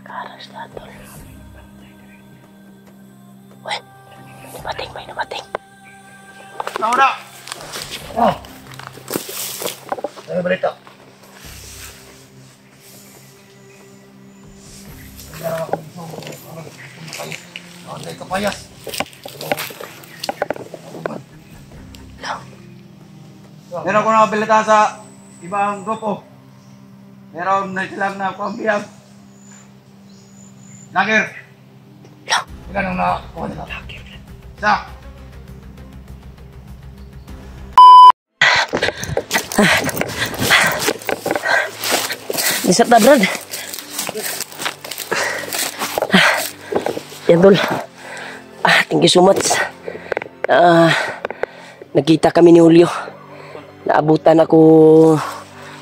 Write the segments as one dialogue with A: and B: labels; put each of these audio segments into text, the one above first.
A: Karas na, tol. Uy, may namating.
B: Nauna! Oh! Ano balita? Kaya ako dito kapayas. Meron ko nakabalita sa ibang grupo. Meron na silang nakuambiyag. Lager! Ilan ang nakakuha nila? Isa!
A: Disap na, Brad. Yan, tol. Thank you so much. Nagkita kami ni Julio. Naabutan ako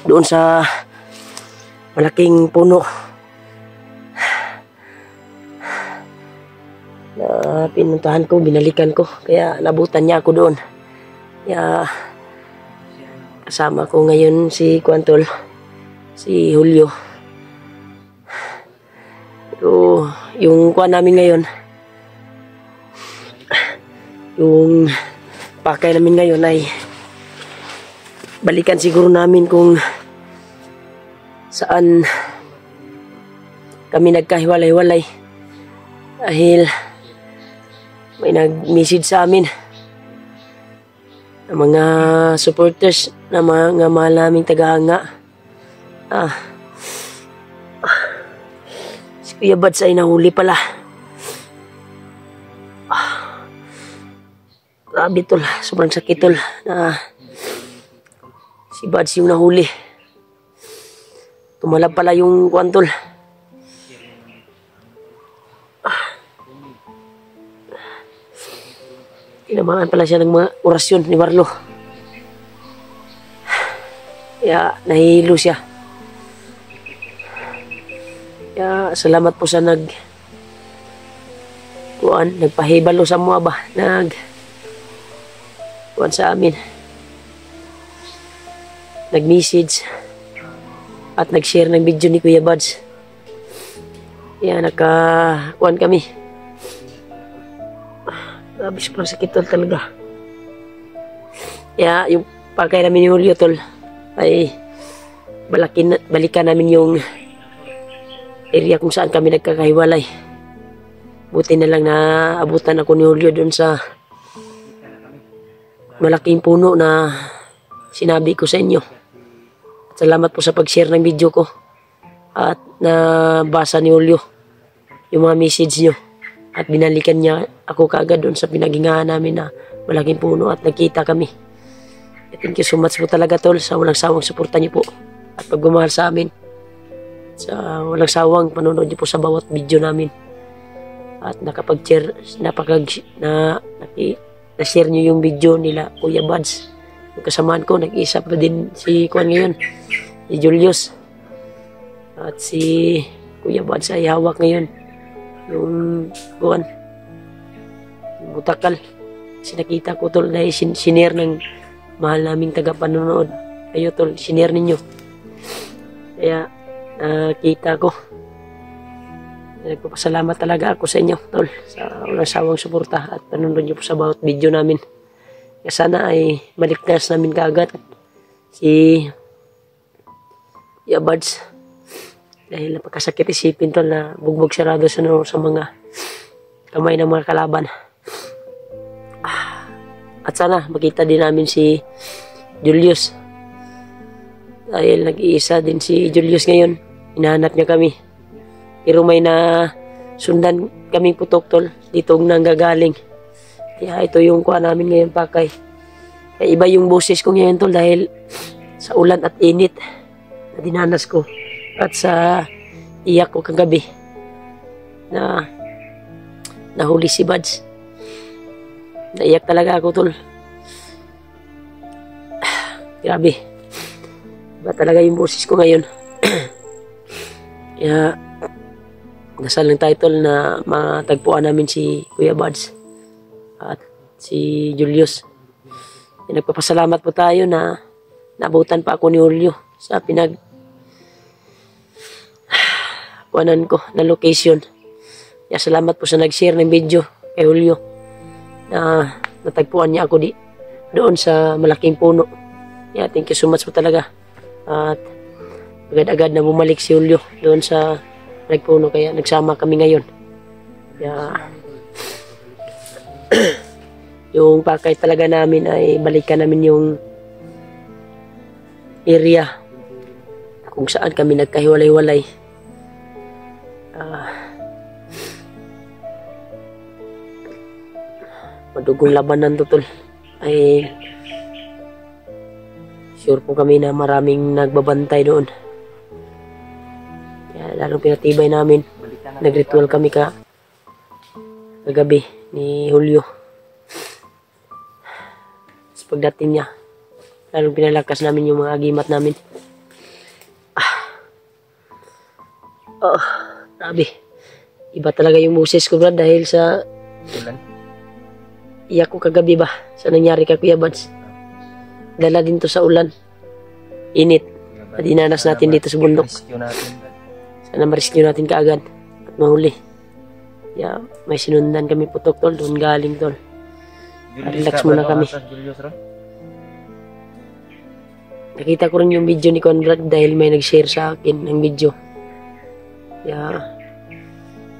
A: doon sa malaking puno. Na pinuntahan ko, binalikan ko. Kaya nabutan niya ako doon. Kaya kasama ko ngayon si Kuantol, si Julio. Pero yung kuha namin ngayon, yung pakay namin ngayon ay balikan siguro namin kung saan kami nagkahiwalay-walay. Dahil may nag-message sa amin ng mga supporters na mga mahal naming tagahanga. Si Kuya Bads ay nahuli pala. Grabe, tol. Sobrang sakit, tol, na si Bads yung nahuli. Tumalab pala yung Kuantol. Tinamaan pala siya ng mga orasyon ni Marlo. Kaya nahihilo siya. Kaya salamat po sa nagpahibalo sa mga ba, kuwan sa amin. Nag-message at nag-share ng video ni Kuya Bads. Kaya kuwan kami. Grabe, sobrang sakit, tol, talaga. Kaya yung pagkay namin ni Julio, tol, ay balikan namin yung area kung saan kami nagkakahiwalay. Buti na lang na abutan ako ni Julio doon sa malaking puno na sinabi ko sa inyo. At salamat po sa pag-share ng video ko. At nabasa ni Julio yung mga message nyo. At binalikan niya ako kaagad doon sa pinaghingahan namin na malaking puno at nagkita kami. Thank you so much po talaga, tol, sa walang sawang suporta niyo po at pagmamahal sa amin. Sa walang sawang panonood niyo po sa bawat video namin. At nakapag-share, na-share niyo yung video nila Kuya Bads. Yung kasamaan ko, nag-isa pa din si Kuan ngayon, si Julius. At si Kuya Bads ay hawak ngayon yung Kuan, yung butakal. Kasi nakita ko, tol, na sinare ng mahal naming taga-panonood. Kayo, tol, sinare ninyo. Kaya nakita ko. Nagpapasalamat talaga ako sa inyo, tol, sa walang sawang suporta at panonood nyo po sa bawat video namin. Kaya sana ay maligtas namin kaagad si Kuya Bads. Dahil napakasakit isipin, tol, na bugbog sarado sa mga kamay ng mga kalaban. At sana makita din namin si Julius. Dahil nag-iisa din si Julius ngayon. Hinahanap niya kami. Pero may na sundan kaming putok, tol, dito nanggagaling. Kaya ito yung kuha namin ngayon, pakay. Kaya iba yung boses ko ngayon, tol, dahil sa ulan at init na dinanas ko. At sa iyak ko kagabi na nahuli si Bads. Naiyak talaga ako, tol. Grabe. Iba talaga yung boses ko ngayon. Kaya dasal lang tayo, tol, na matagpuan namin si Kuya Bads at si Julius. Nagpapasalamat po tayo na kuanan ko na location. Kaya salamat po sa nag-share ng video kay Julio na natagpuan niya ako doon sa malaking puno. Yeah, thank you so much po talaga. At agad-agad na bumalik si Julio doon sa nagpuno, kaya nagsama kami ngayon. Kaya yung pakay talaga namin ay balikan namin yung area kung saan kami nagkahiwalay-walay. Madugong labanan to, tol. Ay sure po kami na maraming nagbabantay doon. Kaya lalong pinatibay namin. Nagritual kami kagabi ni Julio. Sa pagdating niya, lalong pinalakas namin yung mga agimat namin. Grabe. Iba talaga yung boses ko, Brad, dahil sa iyak ko kagabi ba sa nangyari kay Kuya Bads. Dala din to sa ulan, init, at dinanas natin dito sa bundok. Sana ma-rescue natin kaagad at mahuli. Yeah, may sinundan kami putok, tol, doon galing, tol. Relax muna kami. Nakita ko rin yung video ni Conrad dahil may nag-share sa akin ng video. Yeah,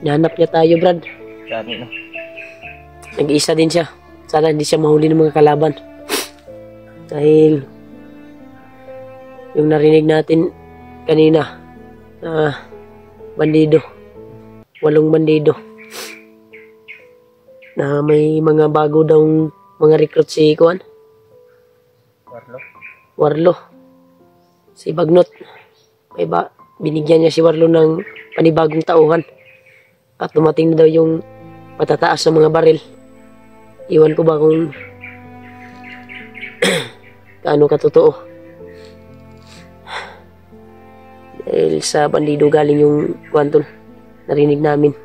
A: nahanap niya tayo, Brad. Nag-iisa din siya. Sana hindi siya mahuli ng mga kalaban. Dahil yung narinig natin kanina na bandido, 8 bandido, na may mga bago daw mga recruit si Kuan Warlo, si Bagnot. Binigyan niya si Warlo ng panibagong tauhan at dumating na daw yung patataas ng mga baril. Iwan ko ba kung kaano katotoo. Dahil sa bandido galing yung kwantol, narinig namin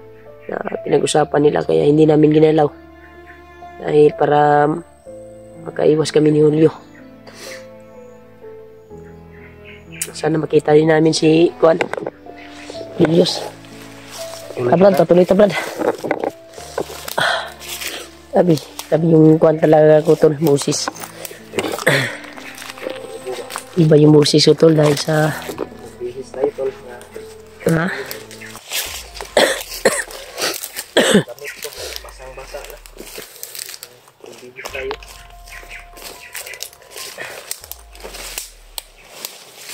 A: na pinag-usapan nila, kaya hindi namin ginalaw. Dahil para makaiwas kami ni Julio. Sana makita din namin si Kuan Julius. Brad, patuloy ta, Brad. Sabi yung Kuan talaga ko, tol, Moses. Iba yung Moses ko, tol, dahil sa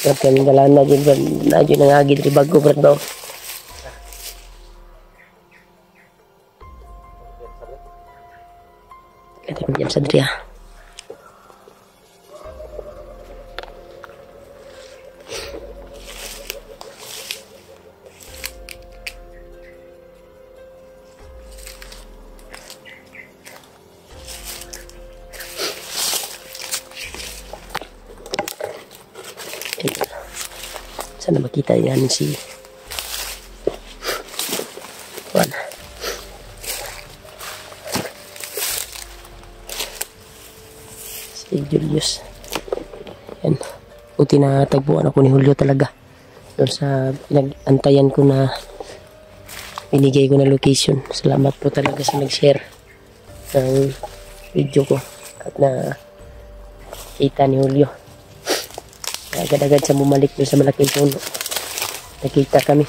A: Brad, kaming galaan na dyan, Brad. Na dyan nangagid ribag ko, Brad, ba? Kaya ko dyan sa Dria. Sana makita yan si Juan. Si Julius. Yan. Buti na tagpuan ako ni Julio talaga. Doon sa pinag-antayan ko na binigay ko na location. Salamat po talaga sa nag-share ng video ko at na kita ni Julio. Agad-agad siya bumalik doon sa malaking puno. Nakita kami.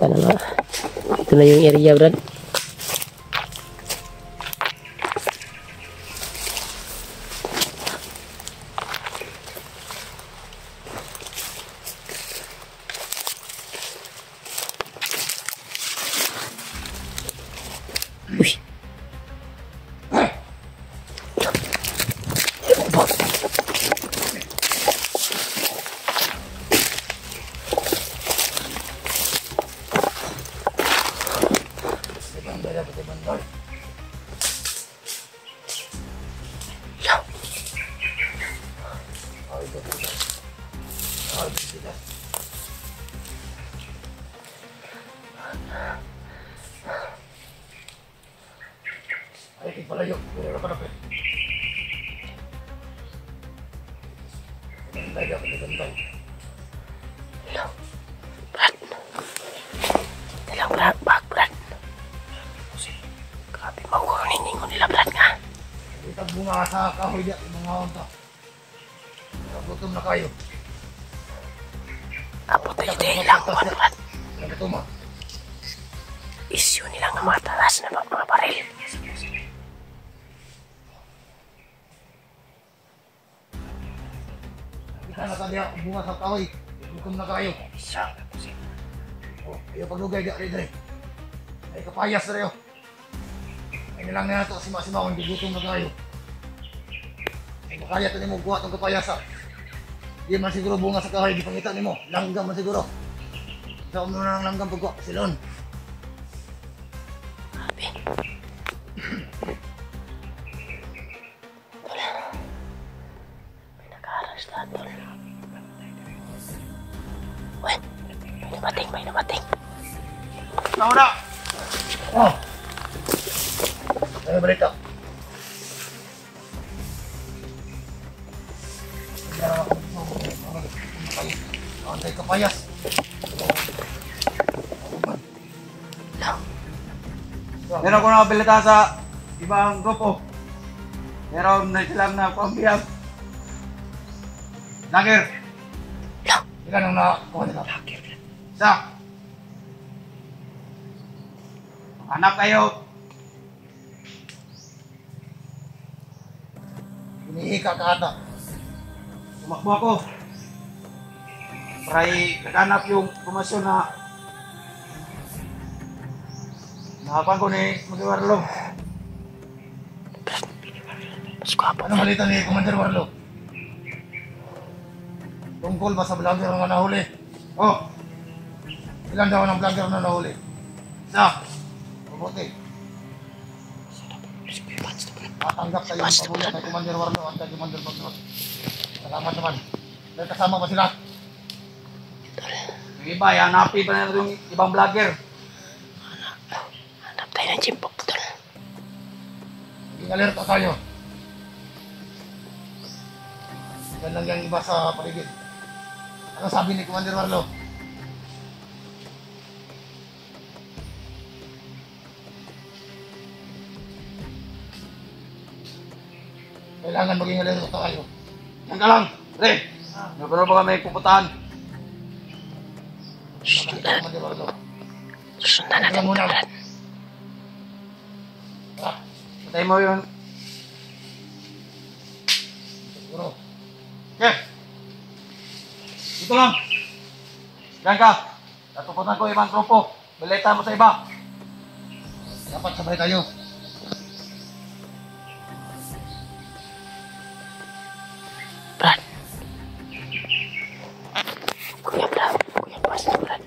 A: Sana nga. Ito na yung area, Brad. Uy.
B: Puro ka na, pre. Gantay ka, pre, gantay.
A: Hello. Brad. Dalang Brad, bag Brad. Grabe mo ko ninyo nila Brad nga.
B: Itag bunga sa kahoy diya, mga onta. Gutom na kayo.
A: Apo tayo lang Brad.
B: Gutom ah.
A: Isyu nilang mga talas na mga baril.
B: Kita na tadi bunga sa kahoy. Gutom na kayo. Oh, ayo paglugay diya rin. Ay kapayas na rin. Ay nilang na ito, sima-simaon, gutom na kayo. Ay makaya ito ni mo, buhat ng kapayasa. Di man siguro bunga sa kahoy, di pangita ni mo. Langgam man siguro. Sa mo na ng langgam pagkuha, silon.
A: Grabe. Tol. May nag-aaras na, Tol. Uy, may namating.
B: Nauna! Oh! Ano balita? Antay kapayas. Meron ko na balita sa ibang grupo. Meron na silang na pambiyag. Lager. Ilan ang nakuha nila? Isa. Hanap kayo. Hinihika ka ata. Tumakbo ako. Para naghanap yung pumasyon na nakapan ko ni Commander Warlo. Anong balita ni Commander Warlo? Tungkol ba sa vlogger na nahuli? Oh! Ilan daw ng vlogger na nahuli? Isa! Mabuti. Matanggap kayo ng pabulya kay Commander Warlo at kay Commander Bagnos. Salamat naman. Dahil kasama ba sila? Yung iba, hanapin pa na yung ibang vlogger.
A: Hanap tayo ng chimpok, Tol.
B: Maging alerto tayo. Yan lang yung iba sa paligid. Ano sabi ni Commander Warlo? Kailangan maging alerto tayo. Yan ka lang, pre. Meron ba kami pupuntahan?
A: Sundan.
B: Commander Warlo.
A: Sundan natin,
B: muna.
A: Brad.
B: Patay mo yun. Siguro. Okay. Dito lang. Diyan ka. Natupunan ko ibang grupo. Balita mo sa iba. Dapat sabay tayo.
A: Brad. Kuya Brad. Kuya Basta, Brad.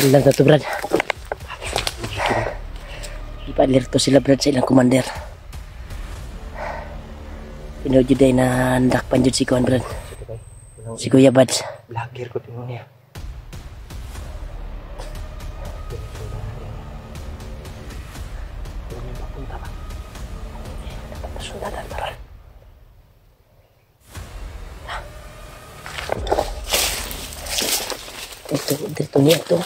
A: Sundan na to, Brad. Ipa-alerto sila, Brad, sa ilang commander. Pinujuday na handak panjud si Kuan, Brad. Si Kuya Bads.
C: Vlogger ko tingnan niya. Papunta ba? Dapat nasundan tara.
A: Dito niya ito.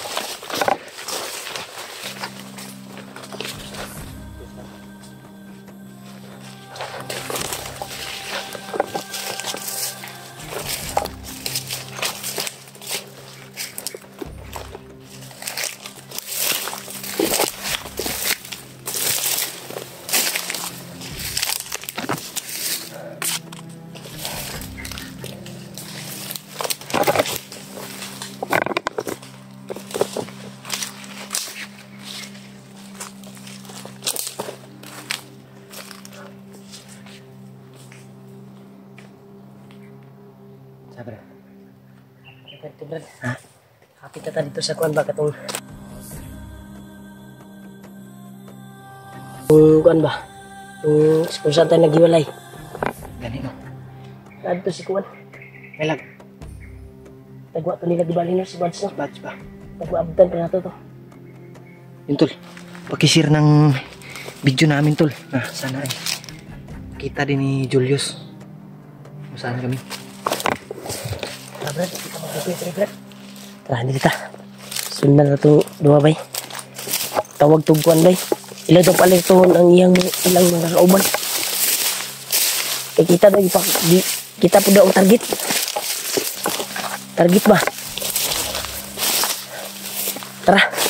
C: Sabar.
A: Ito, Brad. Ha? Kapit na dito sa Kuan ba katong Kuan ba? Kung saan tayo naghiwalay.
C: Gani no.
A: Dito si Kuan.
C: Melag.
A: Tagwa to nila gibali no si Bads no.
C: Badge ba?
A: Tagwa-abdan pa nato to.
C: Yun tol. Pakishare ng video namin tol. Sana ay kita din ni Julius. Kung saan kami.
A: Brad, kita mag-prepare, Brad. Tara, hindi kita. Sundan na itong dua, bay. Tawag tugkuan, bay. Ilan itong palitohon ang ilang mga kauban. Kaya kita na, kita po daw ang target. Target ba? Tara.